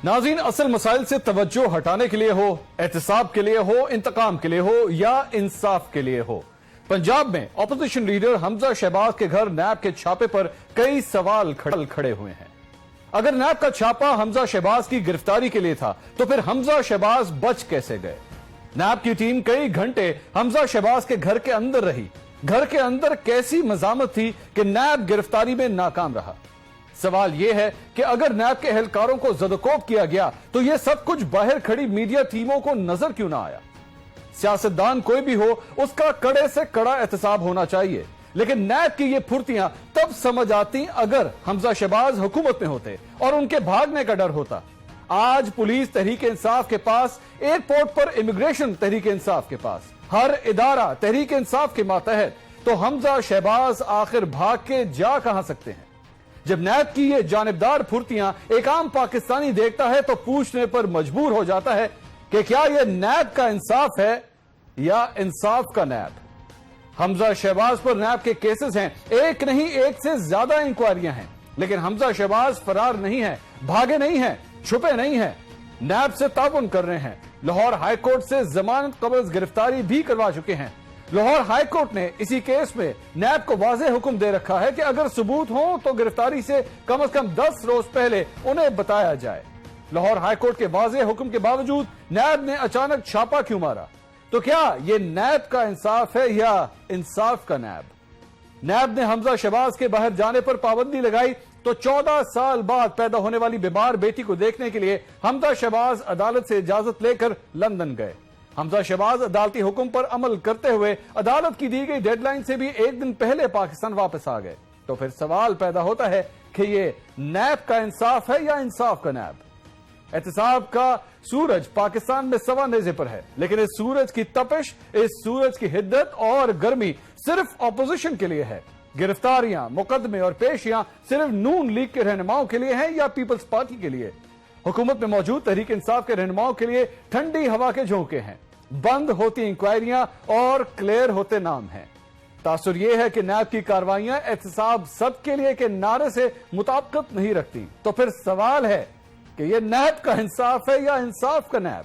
नाज़रीन, असल मसाइल से तवज्जो हटाने के लिए हो, एहतसाब के लिए हो, इंतकाम के लिए हो या इंसाफ के लिए हो, पंजाब में अपोजिशन लीडर हमजा शहबाज के घर नैब के छापे पर कई सवाल खड़े हुए हैं। अगर नैब का छापा हमजा शहबाज की गिरफ्तारी के लिए था तो फिर हमजा शहबाज बच कैसे गए? नैब की टीम कई घंटे हमजा शहबाज के घर के अंदर रही। घर के अंदर कैसी मज़ामत थी कि नैब गिरफ्तारी में नाकाम रहा? सवाल यह है कि अगर नैब के एहलकारों को ज़दकोब किया गया तो यह सब कुछ बाहर खड़ी मीडिया टीमों को नजर क्यों ना आया? सियासतदान कोई भी हो, उसका कड़े से कड़ा एहतसाब होना चाहिए, लेकिन नैब की ये फुर्तियां तब समझ आती अगर हमजा शहबाज हुकूमत में होते और उनके भागने का डर होता। आज पुलिस तहरीक इंसाफ के पास, एयरपोर्ट पर इमिग्रेशन तहरीक इंसाफ के पास, हर इदारा तहरीक इंसाफ के मातहत, तो हमजा शहबाज आखिर भाग के जा कहां सकते हैं? जब नैब की ये जानिबदार फुर्तियां एक आम पाकिस्तानी देखता है तो पूछने पर मजबूर हो जाता है कि क्या यह नैब का इंसाफ है या इंसाफ का नैब? हमजा शहबाज पर नैब के केसेस हैं, एक नहीं एक से ज्यादा इंक्वायरियां हैं, लेकिन हमजा शहबाज फरार नहीं है, भागे नहीं है, छुपे नहीं है, नैब से ताउन कर रहे हैं। लाहौर हाई कोर्ट से जमानत कबज गिरफ्तारी भी करवा चुके हैं। लाहौर हाई कोर्ट ने इसी केस में नैब को वाज़ेह हुक्म दे रखा है कि अगर सबूत हो तो गिरफ्तारी से कम 10 रोज पहले उन्हें बताया जाए। लाहौर हाई कोर्ट के वाज़ेह हुक्म के बावजूद नैब ने अचानक छापा क्यों मारा? तो क्या यह नैब का इंसाफ है या इंसाफ का नैब? नैब ने हमजा शहबाज के बाहर जाने पर पाबंदी लगाई तो 14 साल बाद पैदा होने वाली बीमार बेटी को देखने के लिए हमजा शहबाज अदालत से इजाजत लेकर लंदन गए। हमजा शहबाज अदालती हुक्म पर अमल करते हुए अदालत की दी गई डेडलाइन से भी एक दिन पहले पाकिस्तान वापस आ गए। तो फिर सवाल पैदा होता है कि ये नैब का इंसाफ है या इंसाफ का नैब? एहतसाब का सूरज पाकिस्तान में सवा नेज़े पर है, लेकिन इस सूरज की तपिश, इस सूरज की हिद्दत और गर्मी सिर्फ ऑपोजिशन के लिए है। गिरफ्तारियां, मुकदमे और पेशियां सिर्फ नून लीग के रहनुमाओं के लिए हैं या पीपल्स पार्टी के लिए? हुकूमत में मौजूद तहरीक इंसाफ के रहनुमाओं के लिए ठंडी हवा के झोंके हैं, बंद होती इंक्वायरियां और क्लियर होते नाम हैं। तासुर यह है कि नैब की कार्रवाइयां एहतसाब सबके लिए के नारे से मुताबिकत नहीं रखती। तो फिर सवाल है कि यह नैब का इंसाफ है या इंसाफ का नैब?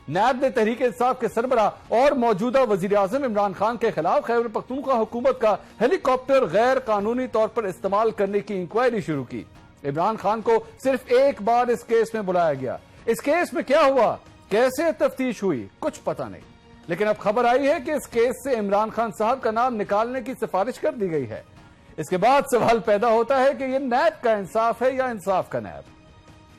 नैब ने तहरीक इंसाफ के सरबराह और मौजूदा वजीर आजम इमरान खान के खिलाफ खैबर पख्तूनख्वा हुकूमत का हेलीकॉप्टर गैर कानूनी तौर पर इस्तेमाल करने की इंक्वायरी शुरू की। इमरान खान को सिर्फ एक बार इस केस में बुलाया गया। इस केस में क्या हुआ, कैसे तफ्तीश हुई, कुछ पता नहीं, लेकिन अब खबर आई है कि इस केस से इमरान खान साहब का नाम निकालने की सिफारिश कर दी गई है। इसके बाद सवाल पैदा होता है कि यह नैब का इंसाफ है या इंसाफ का नैब?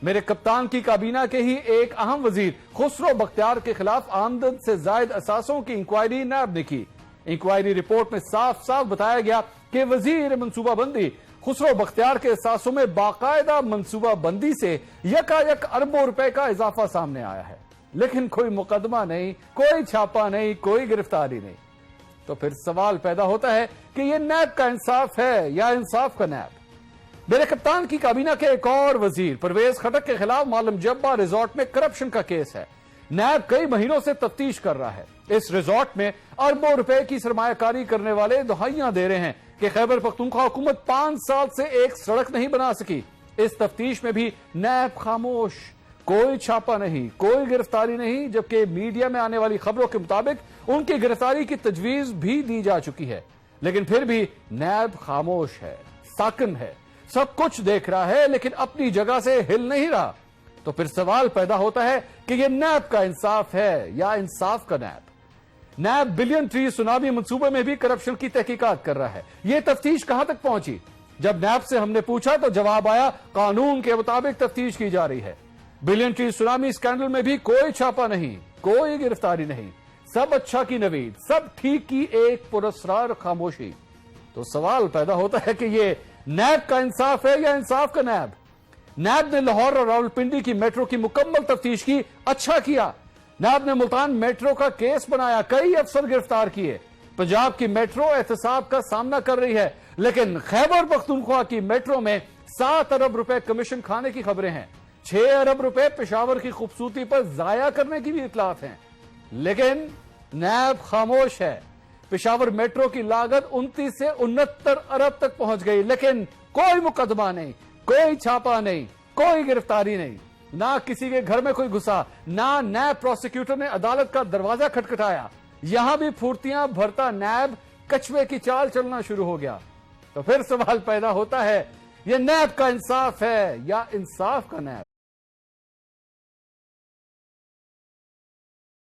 मेरे कप्तान की काबीना के ही एक अहम वजीर खुसरो बख्तियार के खिलाफ आमदन से जायद असासों की इंक्वायरी नैब ने की। इंक्वायरी रिपोर्ट में साफ साफ बताया गया कि वजीर मंसूबाबंदी खुसरो बख्तियार के असासों में बाकायदा मंसूबाबंदी से यकायक अरबों रुपए का इजाफा सामने आया है, लेकिन कोई मुकदमा नहीं, कोई छापा नहीं, कोई गिरफ्तारी नहीं। तो फिर सवाल पैदा होता है कि यह नैब का इंसाफ है या इंसाफ का नैब? मेरे कप्तान की काबीना के एक और वजीर परवेज खटक के खिलाफ मालम जब्बा रिजॉर्ट में करप्शन का केस है। नैब कई महीनों से तफ्तीश कर रहा है। इस रिजॉर्ट में अरबों रुपए की सरमायाकारी करने वाले दुहाइयां दे रहे हैं कि खैबर पख्तूनख्वा हुकूमत 5 साल से एक सड़क नहीं बना सकी। इस तफ्तीश में भी नैब खामोश, कोई छापा नहीं, कोई गिरफ्तारी नहीं, जबकि मीडिया में आने वाली खबरों के मुताबिक उनकी गिरफ्तारी की तजवीज भी दी जा चुकी है, लेकिन फिर भी नैब खामोश है, साकिन है, सब कुछ देख रहा है, लेकिन अपनी जगह से हिल नहीं रहा। तो फिर सवाल पैदा होता है कि यह नैब का इंसाफ है या इंसाफ का नैब? नैब बिलियन ट्री सुनामी मंसूबे में भी करप्शन की तहकीकात कर रहा है। यह तफ्तीश कहां तक पहुंची? जब नैब से हमने पूछा तो जवाब आया, कानून के मुताबिक तफ्तीश की जा रही है। बिलियन ट्री सुनामी स्कैंडल में भी कोई छापा नहीं, कोई गिरफ्तारी नहीं, सब अच्छा की नवीद, सब ठीक की एक पुरस्कार खामोशी। तो सवाल पैदा होता है कि यह नैब का इंसाफ है या इंसाफ का नैब? नैब ने लाहौर और रावलपिंडी की मेट्रो की मुकम्मल तफ्तीश की, अच्छा किया। नैब ने मुल्तान मेट्रो का केस बनाया, कई अफसर गिरफ्तार किए। पंजाब की मेट्रो एहतसाब का सामना कर रही है, लेकिन खैबर पख्तूनख्वा की मेट्रो में 7 अरब रुपए कमीशन खाने की खबरें हैं। 6 अरब रुपए पेशावर की खूबसूरती पर जाया करने की भी इतलात हैं, लेकिन नैब खामोश है। पेशावर मेट्रो की लागत 29 से 69 अरब तक पहुंच गई, लेकिन कोई मुकदमा नहीं, कोई छापा नहीं, कोई गिरफ्तारी नहीं। نہ کسی کے گھر میں کوئی گھسا، نہ نیب پروسیکیوٹر نے عدالت کا دروازہ کھٹکھٹایا، یہاں بھی پھرتیاں بھرتا نیب کچھوے کی چال چلنا شروع ہو گیا۔ تو پھر سوال پیدا ہوتا ہے، یہ نیب کا انصاف ہے یا انصاف کا نیب؟